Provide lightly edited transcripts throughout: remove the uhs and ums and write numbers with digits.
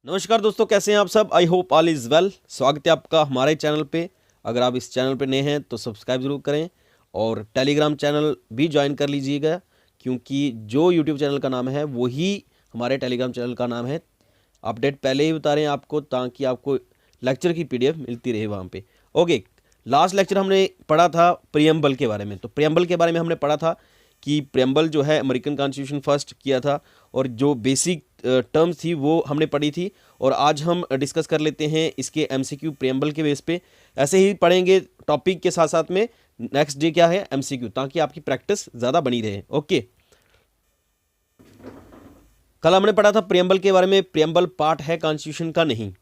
नमस्कार दोस्तों, कैसे हैं आप सब। I hope all is well. स्वागत है आपका हमारे चैनल पे। अगर आप इस चैनल पे नए हैं तो सब्सक्राइब ज़रूर करें और टेलीग्राम चैनल भी ज्वाइन कर लीजिएगा, क्योंकि जो यूट्यूब चैनल का नाम है वही हमारे टेलीग्राम चैनल का नाम है। अपडेट पहले ही बता रहे हैं आपको, ताकि आपको लेक्चर की पीडीएफ मिलती रहे वहाँ पे। ओके, लास्ट लेक्चर हमने पढ़ा था प्रियम्बल के बारे में। तो प्रियम्बल के बारे में हमने पढ़ा था कि प्रियम्बल जो है अमेरिकन कॉन्स्टिट्यूशन फर्स्ट किया था, और जो बेसिक टर्म्स थी वो हमने पढ़ी थी। और आज हम डिस्कस कर लेते हैं इसके एमसीक्यू प्रियम्बल के बेस पे। ऐसे ही पढ़ेंगे टॉपिक के साथ साथ में नेक्स्ट डे क्या है एमसीक्यू, ताकि आपकी प्रैक्टिस ज़्यादा बनी रहे। ओके, कल हमने पढ़ा था प्रियम्बल के बारे में। प्रियम्बल पार्ट है कॉन्स्टिट्यूशन का नहीं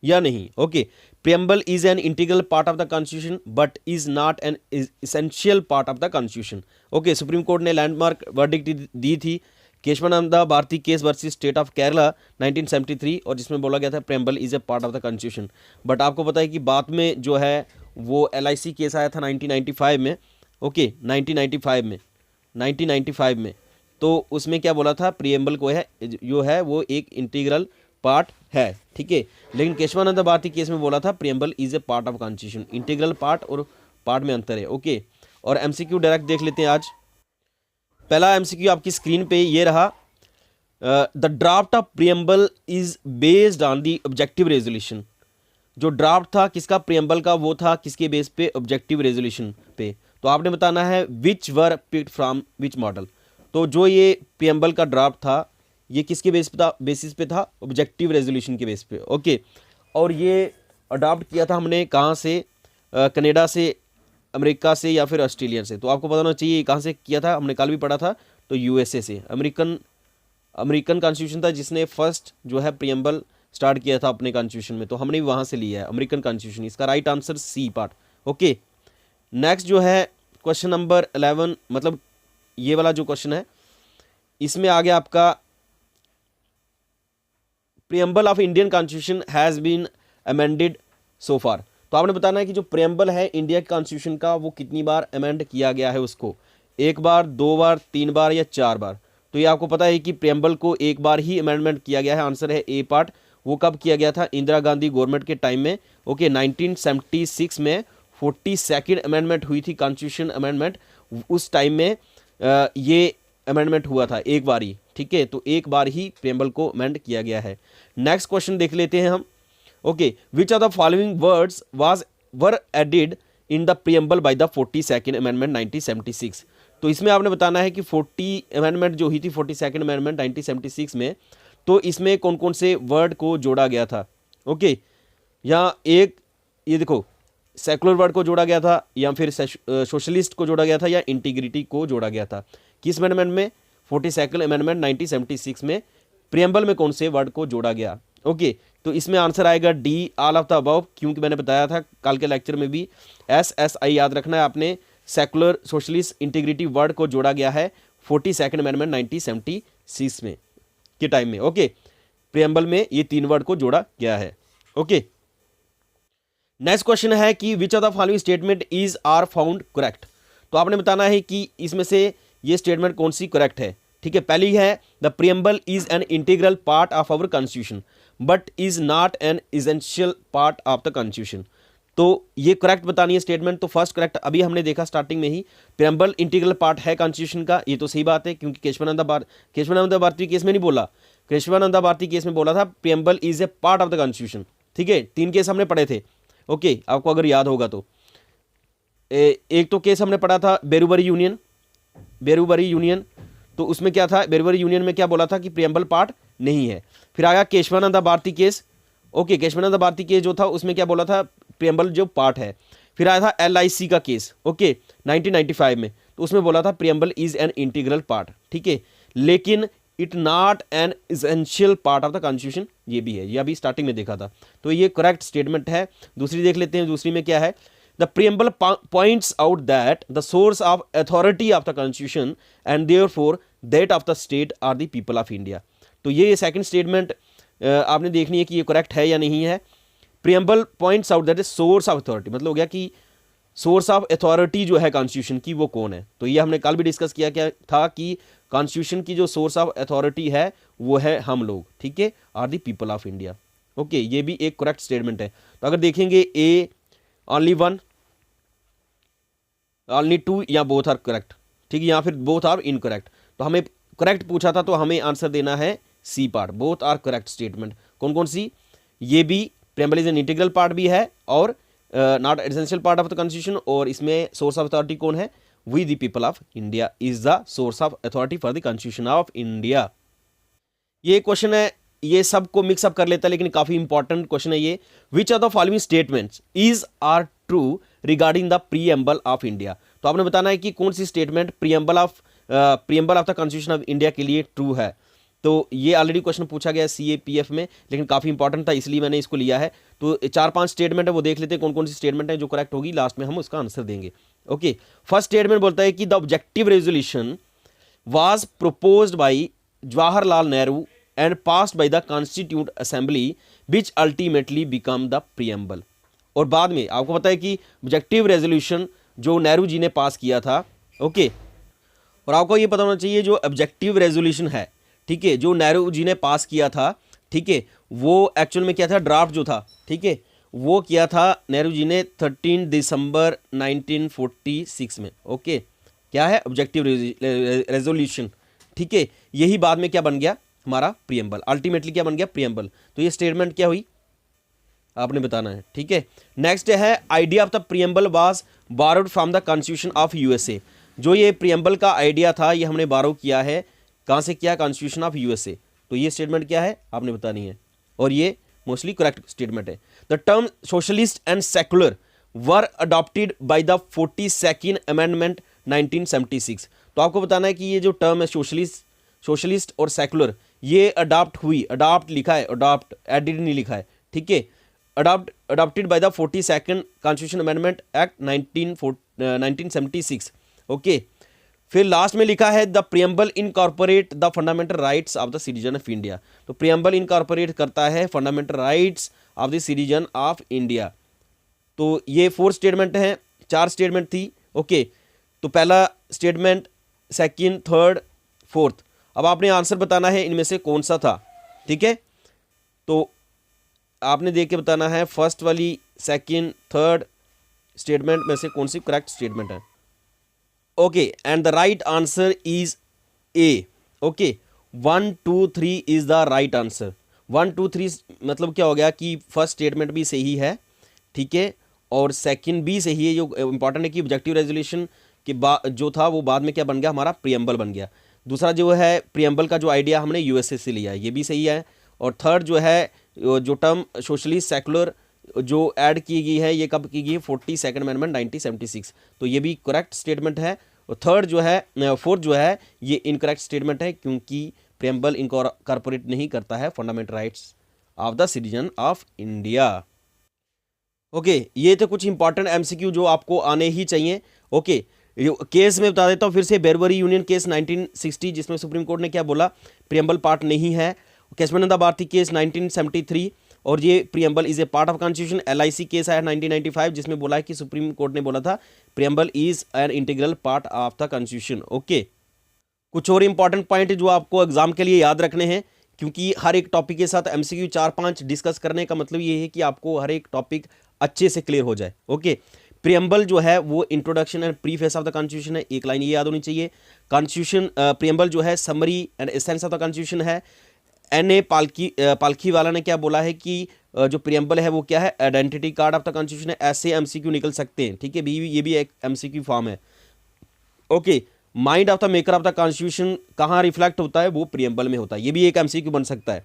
या नहीं। Okay, preamble is an integral part of the constitution but is not an essential part of the constitution. Okay, supreme court ने लैंडमार्क वर्डिक्ट दी थी Kesavananda Bharati case versus state of Kerala 1973, और जिसमें बोला गया था preamble is a part of the constitution. But आपको पता है कि बाद में जो है वो एलआईसी केस आया था 1995 में। ओके, 1995 में तो उसमें क्या बोला था, प्रियम्बल को है जो है वो एक इंटीग्रल पार्ट है, ठीक है। लेकिन केशवानंद भारती केस में बोला था preamble is a part of constitution. Integral part और पार्ट में अंतर है। ओके, और एमसीक्यू डायरेक्ट देख लेते हैं आज। पहला एमसीक्यू आपकी स्क्रीन पे ये रहा। The draft of preamble is based on the objective resolution. जो ड्राफ्ट था किसका, प्रियम्बल का, वो था किसके बेस पे, ऑब्जेक्टिव रेजोल्यूशन पे। तो आपने बताना है विच वर पिक्ड फ्रॉम विच मॉडल। तो जो ये प्रियम्बल का ड्राफ्ट था ये किसके बेसिस पे था, ऑब्जेक्टिव रेजोल्यूशन के बेस पे। ओके, और ये अडॉप्ट किया था हमने कहाँ से, कनाडा से, अमेरिका से या फिर ऑस्ट्रेलिया से। तो आपको पता होना चाहिए कहाँ से किया था, हमने कल भी पढ़ा था। तो यूएसए से। अमेरिकन कॉन्स्टिट्यूशन था जिसने फर्स्ट जो है प्रियम्बल स्टार्ट किया था अपने कॉन्स्टिट्यूशन में, तो हमने भी वहाँ से लिया है अमेरिकन कॉन्स्टिट्यूशन। इसका right answer C part. Okay, next जो है क्वेश्चन नंबर 11, मतलब ये वाला जो क्वेश्चन है इसमें आ गया आपका preamble of Indian constitution has been amended so far. तो आपने बताना है कि जो प्रियम्बल है इंडिया के कॉन्स्टिट्यूशन का वो कितनी बार अमेंड किया गया है उसको, एक बार, दो बार, तीन बार या चार बार। तो ये आपको पता है कि प्रियम्बल को एक बार ही अमेंडमेंट किया गया है। आंसर है ए पार्ट। वो कब किया गया था, इंदिरा गांधी गवर्नमेंट के टाइम में। ओके, 1976 में 42nd अमेंडमेंट हुई थी, कॉन्स्टिट्यूशन अमेंडमेंट। उस टाइम में ये अमेंडमेंट हुआ था एक बार ही, ठीक है। तो एक बार ही प्रियम्बल को अमेंड किया गया है। नेक्स्ट क्वेश्चन देख लेते हैं हम। Okay, which are the following words were added in the preamble by the 42nd amendment 1976। तो इसमें आपने बताना है कि 40 अमेंडमेंट जो हुई थी 42nd अमेंडमेंट 1976 में, तो इसमें कौन कौन से वर्ड को जोड़ा गया था। ओके, यहाँ एक ये देखो सेकुलर वर्ड को जोड़ा गया था, या फिर सोशलिस्ट को जोड़ा गया था, या इंटीग्रिटी को जोड़ा गया था। किस अमेंडमेंट में, 42nd अमेंडमेंट 1976 में प्रियम्बल में कौन से वर्ड को जोड़ा गया। ओके, तो इसमें आंसर आएगा D, all of the above, क्योंकि मैंने बताया था कल के लेक्चर में भी, SSI याद रखना है आपने। सेकुलर, सोशलिस्ट, इंटीग्रिटी वर्ड को जोड़ा गया है 42nd अमेंडमेंट 1976 में के टाइम में। ओके, प्रियम्बल में ये तीन वर्ड को जोड़ा गया है। ओके, नेक्स्ट क्वेश्चन है कि which of the following statement is are found correct. तो आपने बताना है कि इसमें से ये स्टेटमेंट कौन सी करेक्ट है, ठीक है। पहली है the preamble is an integral part of our constitution but is not an essential part of the constitution. तो ये करेक्ट बतानी है स्टेटमेंट। तो फर्स्ट करेक्ट अभी हमने देखा स्टार्टिंग में ही, प्रियम्बल इंटीग्रल पार्ट है कॉन्स्टिट्यूशन का, ये तो सही बात है, क्योंकि केशवानंदा भारती केस में नहीं बोला, केशवानंदा भारती केस में बोला था preamble is a part of the constitution, ठीक है। तीन केस हमने पढ़े थे। ओके, आपको अगर याद होगा तो एक तो केस हमने पढ़ा था बेरूबरी यूनियन। तो उसमें क्या था, बेरूबरी यूनियन में क्या बोला था कि प्रियम्बल पार्ट नहीं है। फिर आया Kesavananda Bharati case. Okay, Kesavananda Bharati case जो था उसमें क्या बोला था, प्रियम्बल जो पार्ट है। फिर आया था LIC का केस, ओके, 1995 में। तो उसमें बोला था preamble is an integral part, ठीक है, लेकिन it not an essential part of the constitution, ये भी है, ये अभी स्टार्टिंग में देखा था। तो ये करेक्ट स्टेटमेंट है। दूसरी देख लेते हैं, दूसरी में क्या है, the preamble points out that the source of authority of the constitution and therefore that of the state are the people of India. तो ये सेकंड स्टेटमेंट आपने देखनी है कि ये करेक्ट है या नहीं है। Preamble points out that source of authority, मतलब हो गया कि सोर्स ऑफ अथॉरिटी जो है कॉन्स्टिट्यूशन की वो कौन है। तो ये हमने कल भी डिस्कस किया क्या था कि कॉन्स्टिट्यूशन की जो सोर्स ऑफ अथॉरिटी है वो है हम लोग, ठीक है, are the people of India. Okay, ये भी एक करेक्ट स्टेटमेंट है। तो अगर देखेंगे A only one, only two, या बोथ आर करेक्ट, ठीक है, या फिर बोथ आर इनकरेक्ट। तो हमें करेक्ट पूछा था तो हमें आंसर देना है C part, both are correct statement. कौन कौन सी? ये भी preamble is an integral part भी है और not essential part of the constitution. और इसमें सोर्स ऑफ अथॉरिटी कौन है? We the people of India is the source of authority for the constitution of India. ये क्वेश्चन है, ये सबको मिक्सअप कर लेता है लेकिन काफी इंपॉर्टेंट क्वेश्चन है ये। Which are the following statements is are true regarding the preamble of India. तो आपने बताना है कि कौन सी statement preamble of the constitution of India के लिए ट्रू है। तो ये ऑलरेडी क्वेश्चन पूछा गया CAPF में, लेकिन काफी इंपॉर्टेंट था इसलिए मैंने इसको लिया है। तो 4-5 स्टेटमेंट है, वो देख लेते हैं कौन कौन सी स्टेटमेंट है जो करेक्ट होगी, लास्ट में हम उसका आंसर देंगे। ओके, फर्स्ट स्टेटमेंट बोलता है कि the objective resolution was proposed by Jawaharlal Nehru and passed by the constituent assembly which ultimately become the preamble. और बाद में आपको पता है कि ऑब्जेक्टिव रेजोल्यूशन जो नेहरू जी ने पास किया था, ओके, और आपको ये पता होना चाहिए जो ऑब्जेक्टिव रेजोल्यूशन है, ठीक है, जो नेहरू जी ने पास किया था, ठीक है, वो एक्चुअल में क्या था, ड्राफ्ट जो था, ठीक है, वो किया था नेहरू जी ने 13 दिसंबर 1946 में। ओके, क्या है? ऑब्जेक्टिव रेजोल्यूशन, ठीक है, यही बाद में क्या बन गया? हमारा प्रीएम्बल, अल्टीमेटली क्या बन गया? प्रीएम्बल। तो ये स्टेटमेंट क्या हुई आपने बताना है, ठीक है। नेक्स्ट है idea of the preamble was borrowed from the constitution of USA। जो ये प्रीएम्बल का आइडिया था ये हमने बारो किया है, कहाँ से किया? Constitution of USA। तो ये स्टेटमेंट क्या है आपने बतानी है, और ये मोस्टली करेक्ट स्टेटमेंट है। The term socialist and secular were adopted by the 42nd amendment 1976। तो आपको बताना है कि ये जो टर्म है सोशलिस्ट और सेकुलर, ये अडॉप्ट हुई, अडॉप्ट लिखा है, अडॉप्ट एडिड नहीं लिखा है, ठीक है, adopted by the 42nd constitution amendment act 1976। Okay, फिर लास्ट में लिखा है the preamble incorporate the fundamental rights of the citizen of India. तो प्रीएम्बल इनकॉर्पोरेट करता है fundamental rights of the citizen of India. तो ये 4 स्टेटमेंट हैं, 4 स्टेटमेंट थी। ओके, तो पहला स्टेटमेंट, सेकंड, थर्ड, फोर्थ। अब आपने आंसर बताना है इनमें से कौन सा था, ठीक है। तो आपने देख के बताना है फर्स्ट वाली, सेकंड, थर्ड स्टेटमेंट में से कौन सी करेक्ट स्टेटमेंट है। Okay, and the right answer is a. Okay, 1 2 3 is the right answer. 1 2 3 मतलब क्या हो गया कि फर्स्ट स्टेटमेंट भी सही है, ठीक है, और सेकंड भी सही है। जो इंपॉर्टेंट है कि ऑब्जेक्टिव रेजोल्यूशन के बाद जो था वो बाद में क्या बन गया? हमारा प्रीएम्बल बन गया। दूसरा जो है प्रीएम्बल का जो आइडिया हमने USA से लिया है, ये भी सही है। और थर्ड जो है जो टर्म सोशलिस्ट सेकुलर जो ऐड की गई है, ये कब की गई? 42nd amendment 1976। तो ये भी करेक्ट स्टेटमेंट है। और थर्ड जो है, फोर्थ जो है, ये इनकरेक्ट स्टेटमेंट है क्योंकि प्रीएम्बल इनकॉर्पोरेट नहीं करता है fundamental rights of the citizen of India. Okay, ये तो कुछ इंपॉर्टेंट MCQ जो आपको आने ही चाहिए। ओके, केस में बता देता हूँ फिर से, बेरवरी यूनियन केस 1960 जिसमें सुप्रीम कोर्ट ने क्या बोला? प्रीएम्बल पार्ट नहीं है। केशवानंद भारती केस 1973, और ये preamble is a part of constitution. LIC case आया 1995 जिसमें बोला है कि सुप्रीम कोर्ट ने बोला था preamble is an integral part of the constitution. Okay, कुछ और इंपॉर्टेंट पॉइंट जो आपको एग्जाम के लिए याद रखने हैं, क्योंकि हर एक टॉपिक के साथ MCQ 4-5 डिस्कस करने का मतलब ये है कि आपको हर एक टॉपिक अच्छे से क्लियर हो जाए। ओके, प्रीएम्बल जो है वो introduction and preface of the constitution है, एक लाइन ये याद होनी चाहिए। कॉन्स्टिट्यूशन प्रीएम्बल जो है summary and essence of the constitution है। NA पालखी वाला ने क्या बोला है कि जो प्रीएम्बल है वो क्या है? Identity card of the constitution है। ऐसे MCQ निकल सकते हैं, ठीक है, ये भी एक MCQ फॉर्म है। Okay, mind of the maker of the constitution कहाँ रिफ्लेक्ट होता है? वो प्रीएम्बल में होता है। ये भी एक MCQ बन सकता है।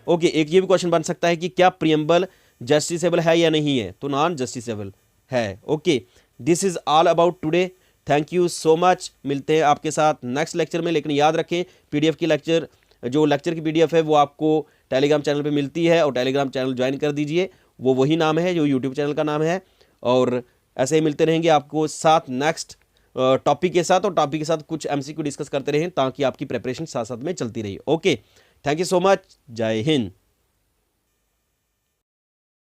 ओके, एक ये भी क्वेश्चन बन सकता है कि क्या प्रीएम्बल जस्टिसेबल है या नहीं है? तो नॉन जस्टिसेबल है। Okay, this is all about today. Thank you so much. मिलते हैं आपके साथ नेक्स्ट लेक्चर में, लेकिन याद रखें PDF की लेक्चर की PDF है वो आपको टेलीग्राम चैनल पे मिलती है, और टेलीग्राम चैनल ज्वाइन कर दीजिए। वो वही नाम है जो YouTube चैनल का नाम है। और ऐसे ही मिलते रहेंगे आपको साथ नेक्स्ट टॉपिक के साथ, और टॉपिक के साथ कुछ MCQ डिस्कस करते रहें ताकि आपकी प्रिपरेशन साथ साथ में चलती रही। Okay, thank you so much. जय हिंद।